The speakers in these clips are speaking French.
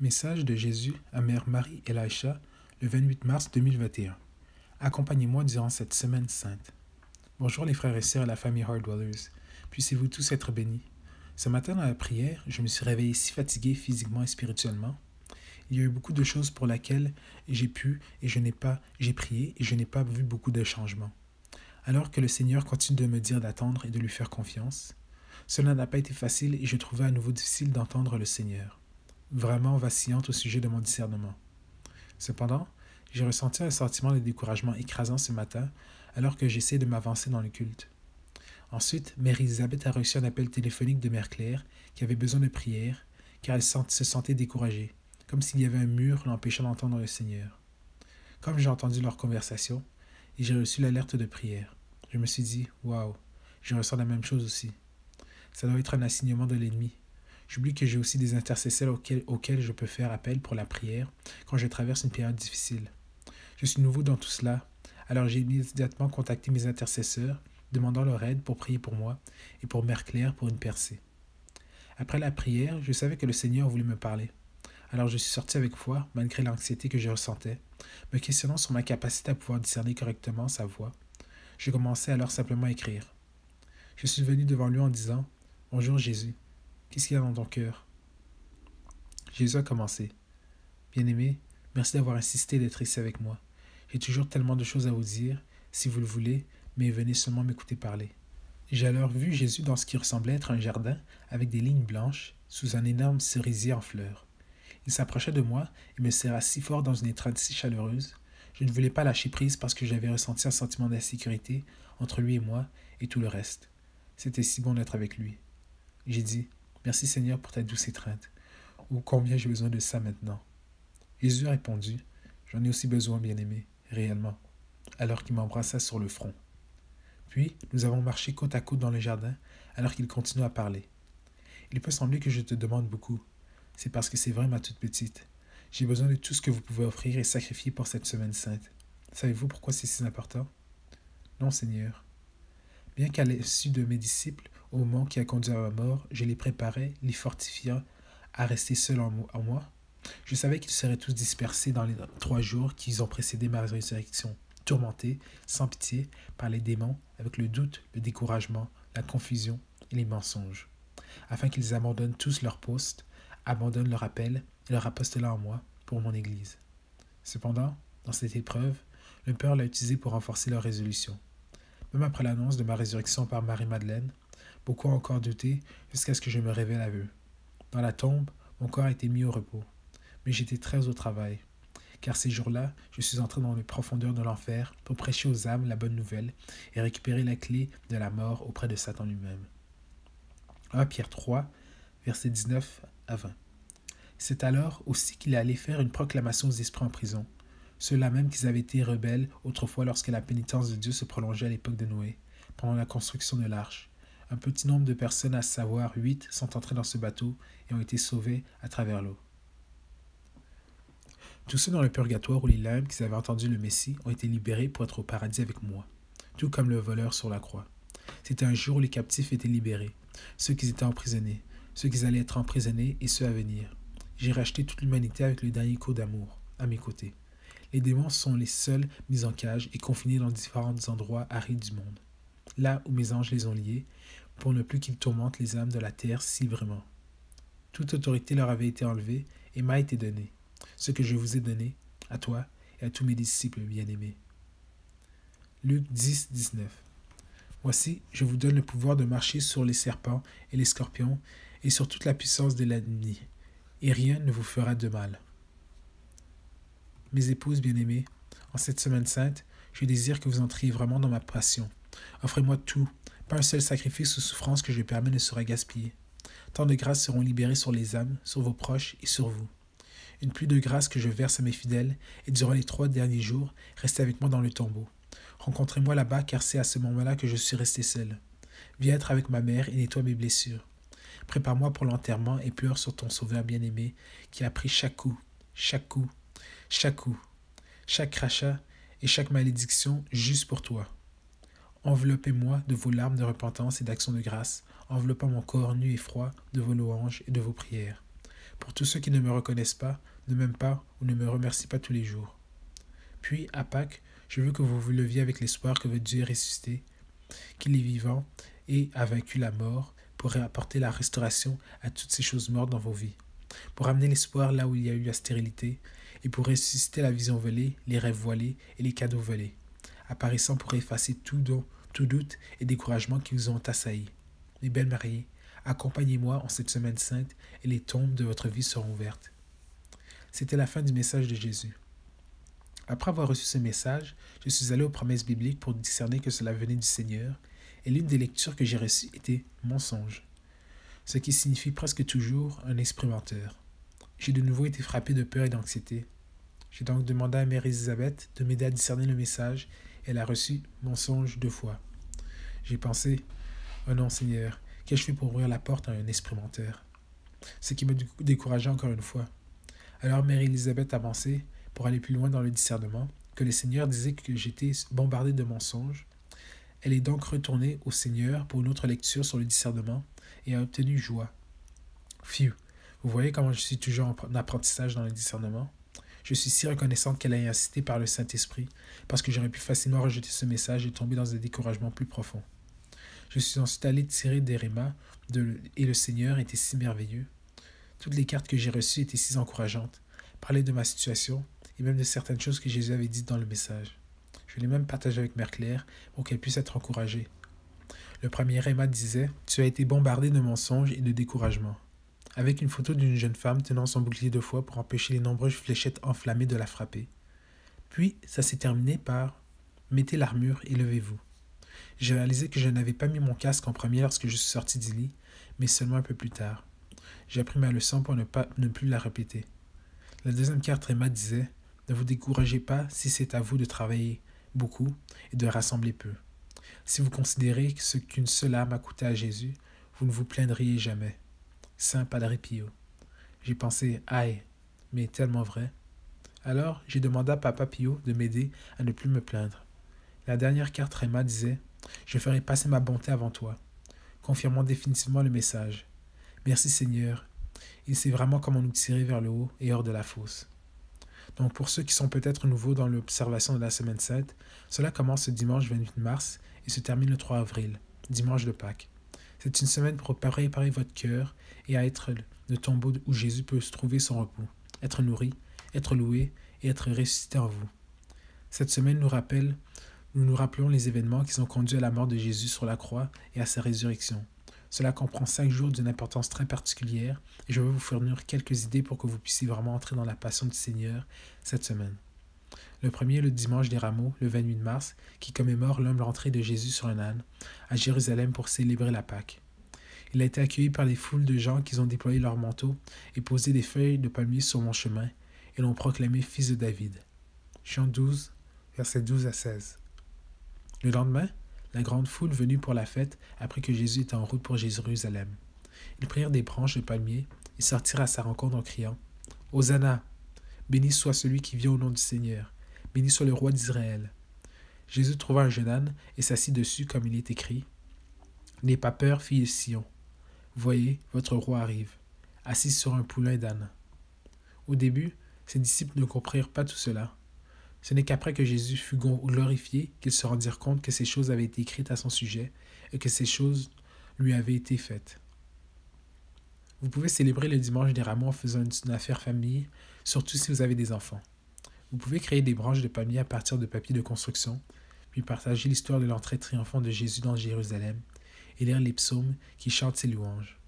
Message de Jésus à Mère Marie Elisha le 28 mars 2021. Accompagnez-moi durant cette semaine sainte. Bonjour les frères et sœurs et la famille Hardwellers. Puissiez-vous tous être bénis. Ce matin dans la prière, je me suis réveillé si fatigué physiquement et spirituellement. Il y a eu beaucoup de choses pour lesquelles j'ai prié et je n'ai pas vu beaucoup de changements. Alors que le Seigneur continue de me dire d'attendre et de lui faire confiance, cela n'a pas été facile et je trouvais à nouveau difficile d'entendre le Seigneur, vraiment vacillante au sujet de mon discernement. Cependant, j'ai ressenti un sentiment de découragement écrasant ce matin alors que j'essayais de m'avancer dans le culte. Ensuite, Mère Elisabeth a reçu un appel téléphonique de Mère Claire qui avait besoin de prière car elle se sentait découragée, comme s'il y avait un mur l'empêchant d'entendre le Seigneur. Comme j'ai entendu leur conversation et j'ai reçu l'alerte de prière, je me suis dit « Waouh, je ressens la même chose aussi. Ça doit être un assignement de l'ennemi. » J'oublie que j'ai aussi des intercesseurs auxquels je peux faire appel pour la prière quand je traverse une période difficile. Je suis nouveau dans tout cela, alors j'ai immédiatement contacté mes intercesseurs, demandant leur aide pour prier pour moi et pour Mère Claire pour une percée. Après la prière, je savais que le Seigneur voulait me parler. Alors je suis sorti avec foi, malgré l'anxiété que je ressentais, me questionnant sur ma capacité à pouvoir discerner correctement sa voix. Je commençais alors simplement à écrire. Je suis venu devant lui en disant « Bonjour Jésus, qu'est-ce qu'il y a dans ton cœur ?» Jésus a commencé. « Bien-aimé, merci d'avoir insisté d'être ici avec moi. J'ai toujours tellement de choses à vous dire, si vous le voulez, mais venez seulement m'écouter parler. » J'ai alors vu Jésus dans ce qui ressemblait être un jardin avec des lignes blanches sous un énorme cerisier en fleurs. Il s'approcha de moi et me serra si fort dans une étreinte si chaleureuse. Je ne voulais pas lâcher prise parce que j'avais ressenti un sentiment d'insécurité entre lui et moi et tout le reste. C'était si bon d'être avec lui. J'ai dit « Merci Seigneur pour ta douce étreinte. Oh, combien j'ai besoin de ça maintenant. » Jésus a répondu « J'en ai aussi besoin, bien-aimé, réellement. » alors qu'il m'embrassa sur le front. Puis, nous avons marché côte à côte dans le jardin alors qu'il continue à parler. Il peut sembler que je te demande beaucoup. C'est parce que c'est vrai, ma toute petite. J'ai besoin de tout ce que vous pouvez offrir et sacrifier pour cette semaine sainte. Savez-vous pourquoi c'est si important? Non, Seigneur. Bien qu'à l'issue de mes disciples, au moment qui a conduit à ma mort, je les préparais, les fortifiant à rester seuls en moi, je savais qu'ils seraient tous dispersés dans les 3 jours qui ont précédé ma résurrection, tourmentés, sans pitié, par les démons, avec le doute, le découragement, la confusion et les mensonges, afin qu'ils abandonnent tous leur poste, abandonnent leur appel et leur apostolat en moi pour mon Église. Cependant, dans cette épreuve, le Père l'a utilisé pour renforcer leur résolution. Même après l'annonce de ma résurrection par Marie-Madeleine, beaucoup ont encore douté jusqu'à ce que je me révèle à eux. Dans la tombe, mon corps a été mis au repos, mais j'étais très au travail, car ces jours-là, je suis entré dans les profondeurs de l'enfer pour prêcher aux âmes la bonne nouvelle et récupérer la clé de la mort auprès de Satan lui-même. 1 Pierre 3, versets 19 à 20. C'est alors aussi qu'il est allé faire une proclamation aux esprits en prison, ceux-là même qui avaient été rebelles autrefois lorsque la pénitence de Dieu se prolongeait à l'époque de Noé, pendant la construction de l'arche. Un petit nombre de personnes, à savoir 8, sont entrés dans ce bateau et ont été sauvés à travers l'eau. Tous ceux dans le purgatoire ou les limbes qui avaient entendu le Messie ont été libérés pour être au paradis avec moi, tout comme le voleur sur la croix. C'était un jour où les captifs étaient libérés, ceux qui étaient emprisonnés, ceux qui allaient être emprisonnés et ceux à venir. J'ai racheté toute l'humanité avec le dernier coup d'amour, à mes côtés. Les démons sont les seuls mis en cage et confinés dans différents endroits arides du monde, là où mes anges les ont liés, pour ne plus qu'ils tourmentent les âmes de la terre si vraiment. Toute autorité leur avait été enlevée et m'a été donnée, ce que je vous ai donné, à toi et à tous mes disciples bien-aimés. Luc 10, 19. Voici, je vous donne le pouvoir de marcher sur les serpents et les scorpions et sur toute la puissance de l'ennemi, et rien ne vous fera de mal. Mes épouses bien-aimées, en cette semaine sainte, je désire que vous entriez vraiment dans ma passion. Offrez-moi tout, pas un seul sacrifice ou souffrance que je permets ne sera gaspillé. Tant de grâces seront libérées sur les âmes, sur vos proches et sur vous. Une pluie de grâce que je verse à mes fidèles, et durant les 3 derniers jours, restez avec moi dans le tombeau. Rencontrez-moi là-bas, car c'est à ce moment-là que je suis resté seul. Viens être avec ma mère et nettoie mes blessures. Prépare-moi pour l'enterrement et pleure sur ton sauveur bien-aimé, qui a pris chaque coup, chaque coup, chaque coup, chaque crachat et chaque malédiction juste pour toi. Enveloppez-moi de vos larmes de repentance et d'action de grâce, enveloppant mon corps nu et froid de vos louanges et de vos prières. pour tous ceux qui ne me reconnaissent pas, ne m'aiment pas ou ne me remercient pas tous les jours. Puis, à Pâques, je veux que vous vous leviez avec l'espoir que votre Dieu est ressuscité, qu'il est vivant et a vaincu la mort pour apporter la restauration à toutes ces choses mortes dans vos vies, pour amener l'espoir là où il y a eu la stérilité et pour ressusciter la vision volée, les rêves voilés et les cadeaux volés, apparaissant pour effacer tout doute et découragement qui vous ont assailli. Les belles mariées, accompagnez-moi en cette semaine sainte et les tombes de votre vie seront ouvertes. C'était la fin du message de Jésus. Après avoir reçu ce message, je suis allé aux promesses bibliques pour discerner que cela venait du Seigneur, et l'une des lectures que j'ai reçues était « mensonge », ce qui signifie presque toujours un esprit menteur. J'ai de nouveau été frappé de peur et d'anxiété. J'ai donc demandé à Mère Elisabeth de m'aider à discerner le message, et elle a reçu « mensonge » 2 fois. J'ai pensé « oh non Seigneur, qu'ai-je fait pour ouvrir la porte à un esprit menteur ?» Ce qui m'a découragé encore une fois. Alors Mère Elisabeth a pensé, pour aller plus loin dans le discernement, que le Seigneur disait que j'étais bombardé de mensonges. Elle est donc retournée au Seigneur pour une autre lecture sur le discernement et a obtenu joie. Phew, vous voyez comment je suis toujours en apprentissage dans le discernement? Je suis si reconnaissante qu'elle ait insisté par le Saint-Esprit, parce que j'aurais pu facilement rejeter ce message et tomber dans un découragement plus profond. Je suis ensuite allé tirer des rémas et le Seigneur était si merveilleux. Toutes les cartes que j'ai reçues étaient si encourageantes, parlaient de ma situation et même de certaines choses que Jésus avait dites dans le message. Je l'ai même partagé avec Mère Claire pour qu'elle puisse être encouragée. Le premier réma disait « Tu as été bombardé de mensonges et de découragement », avec une photo d'une jeune femme tenant son bouclier de foi pour empêcher les nombreuses fléchettes enflammées de la frapper. Puis, ça s'est terminé par « Mettez l'armure et levez-vous ». J'ai réalisé que je n'avais pas mis mon casque en premier lorsque je suis sorti du lit, mais seulement un peu plus tard. J'ai appris ma leçon pour ne plus la répéter. La deuxième carte réma disait « Ne vous découragez pas si c'est à vous de travailler beaucoup et de rassembler peu. Si vous considérez ce qu'une seule âme a coûté à Jésus, vous ne vous plaindriez jamais. Saint Padre Pio. » J'ai pensé « Aïe, mais tellement vrai. » Alors, j'ai demandé à Papa Pio de m'aider à ne plus me plaindre. La dernière carte réma disait « Je ferai passer ma bonté avant toi », confirmant définitivement le message. Merci Seigneur. Il sait vraiment comment nous tirer vers le haut et hors de la fosse. Donc pour ceux qui sont peut-être nouveaux dans l'observation de la Semaine Sainte, cela commence ce dimanche 28 mars et se termine le 3 avril, dimanche de Pâques. C'est une semaine pour préparer votre cœur et à être le tombeau où Jésus peut se trouver son repos, être nourri, être loué et être ressuscité en vous. Cette semaine nous rappelons les événements qui ont conduit à la mort de Jésus sur la croix et à sa résurrection. Cela comprend 5 jours d'une importance très particulière et je vais vous fournir quelques idées pour que vous puissiez vraiment entrer dans la passion du Seigneur cette semaine. Le premier est le dimanche des Rameaux, le 28 mars, qui commémore l'humble entrée de Jésus sur un âne à Jérusalem pour célébrer la Pâque. Il a été accueilli par des foules de gens qui ont déployé leurs manteaux et posé des feuilles de palmier sur mon chemin et l'ont proclamé fils de David. Jean 12, versets 12 à 16. Le lendemain, la grande foule venue pour la fête apprit que Jésus était en route pour Jérusalem. Ils prirent des branches de palmier et sortirent à sa rencontre en criant « Hosanna! Béni soit celui qui vient au nom du Seigneur! Béni soit le roi d'Israël! » Jésus trouva un jeune âne et s'assit dessus comme il est écrit « N'aie pas peur, fille de Sion. Voyez, votre roi arrive, assis sur un poulain d'âne. » Au début, ses disciples ne comprirent pas tout cela. Ce n'est qu'après que Jésus fut glorifié qu'ils se rendirent compte que ces choses avaient été écrites à son sujet et que ces choses lui avaient été faites. Vous pouvez célébrer le dimanche des Rameaux en faisant une affaire famille, surtout si vous avez des enfants. Vous pouvez créer des branches de palmier à partir de papier de construction, puis partager l'histoire de l'entrée triomphante de Jésus dans Jérusalem et lire les psaumes qui chantent ses louanges.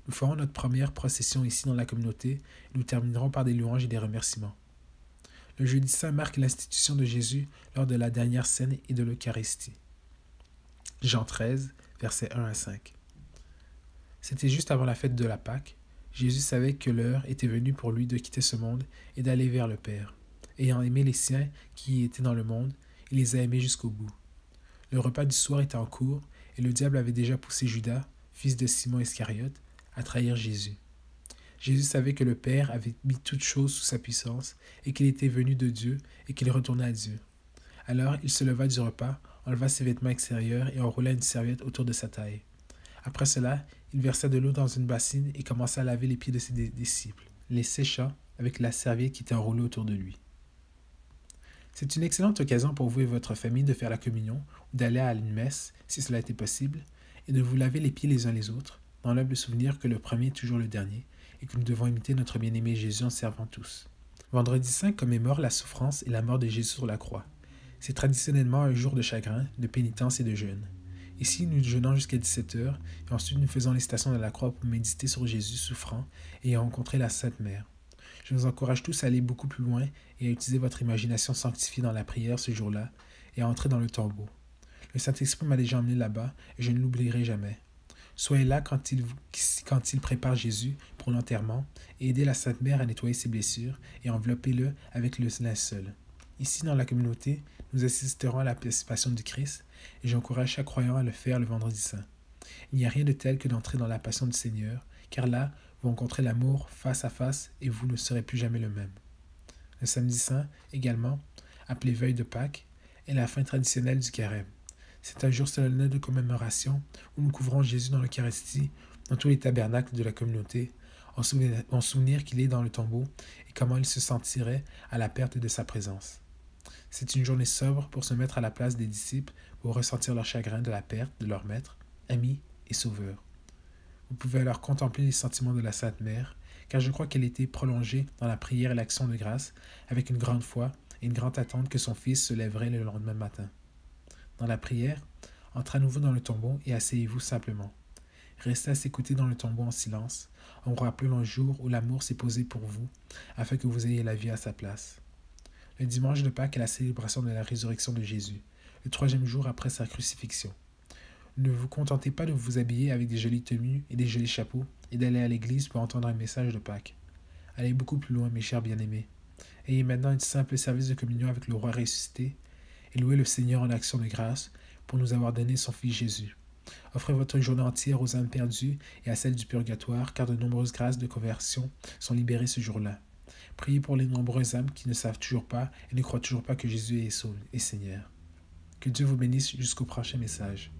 Nous ferons notre première procession ici dans la communauté et nous terminerons par des louanges et des remerciements. Le jeudi saint marque l'institution de Jésus lors de la dernière scène et de l'Eucharistie. Jean 13, versets 1 à 5. C'était juste avant la fête de la Pâque. Jésus savait que l'heure était venue pour lui de quitter ce monde et d'aller vers le Père. Ayant aimé les siens qui étaient dans le monde, il les a aimés jusqu'au bout. Le repas du soir était en cours et le diable avait déjà poussé Judas, fils de Simon Iscariote, à trahir Jésus. Jésus savait que le Père avait mis toutes choses sous sa puissance et qu'il était venu de Dieu et qu'il retournait à Dieu. Alors il se leva du repas, enleva ses vêtements extérieurs et enroula une serviette autour de sa taille. Après cela, il versa de l'eau dans une bassine et commença à laver les pieds de ses disciples, les séchant avec la serviette qui était enroulée autour de lui. C'est une excellente occasion pour vous et votre famille de faire la communion ou d'aller à une messe, si cela était possible, et de vous laver les pieds les uns les autres, dans l'humble souvenir que le premier est toujours le dernier et que nous devons imiter notre bien-aimé Jésus en servant tous. Vendredi Saint commémore la souffrance et la mort de Jésus sur la croix. C'est traditionnellement un jour de chagrin, de pénitence et de jeûne. Ici, nous jeûnons jusqu'à 17h et ensuite nous faisons les stations de la croix pour méditer sur Jésus souffrant et rencontrer la Sainte Mère. Je vous encourage tous à aller beaucoup plus loin et à utiliser votre imagination sanctifiée dans la prière ce jour-là et à entrer dans le tombeau. Le Saint-Esprit m'a déjà emmené là-bas et je ne l'oublierai jamais. Soyez là quand il prépare Jésus pour l'enterrement et aidez la Sainte Mère à nettoyer ses blessures et enveloppez-le avec le linceul. Ici, dans la communauté, nous assisterons à la passion du Christ et j'encourage chaque croyant à le faire le vendredi saint. Il n'y a rien de tel que d'entrer dans la passion du Seigneur, car là, vous rencontrez l'amour face à face et vous ne serez plus jamais le même. Le samedi saint, également, appelé veille de Pâques, est la fin traditionnelle du carême. C'est un jour solennel de commémoration où nous couvrons Jésus dans l'Eucharistie, dans tous les tabernacles de la communauté, en souvenir qu'il est dans le tombeau et comment il se sentirait à la perte de sa présence. C'est une journée sobre pour se mettre à la place des disciples pour ressentir leur chagrin de la perte de leur maître, ami et sauveur. Vous pouvez alors contempler les sentiments de la Sainte Mère, car je crois qu'elle était prolongée dans la prière et l'action de grâce, avec une grande foi et une grande attente que son Fils se lèverait le lendemain matin. Dans la prière, entrez à nouveau dans le tombeau et asseyez-vous simplement. Restez à s'écouter dans le tombeau en silence, en vous rappelant le jour où l'amour s'est posé pour vous, afin que vous ayez la vie à sa place. Le dimanche de Pâques est la célébration de la résurrection de Jésus, le 3e jour après sa crucifixion. Ne vous contentez pas de vous habiller avec des jolies tenues et des jolis chapeaux et d'aller à l'église pour entendre un message de Pâques. Allez beaucoup plus loin, mes chers bien-aimés. Ayez maintenant un simple service de communion avec le roi ressuscité et louez le Seigneur en action de grâce pour nous avoir donné son Fils Jésus. Offrez votre journée entière aux âmes perdues et à celles du purgatoire, car de nombreuses grâces de conversion sont libérées ce jour-là. Priez pour les nombreuses âmes qui ne savent toujours pas et ne croient toujours pas que Jésus est Seigneur. Que Dieu vous bénisse jusqu'au prochain message.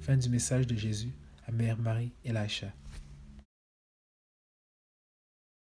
Fin du message de Jésus à Mère Marie et Laïcha.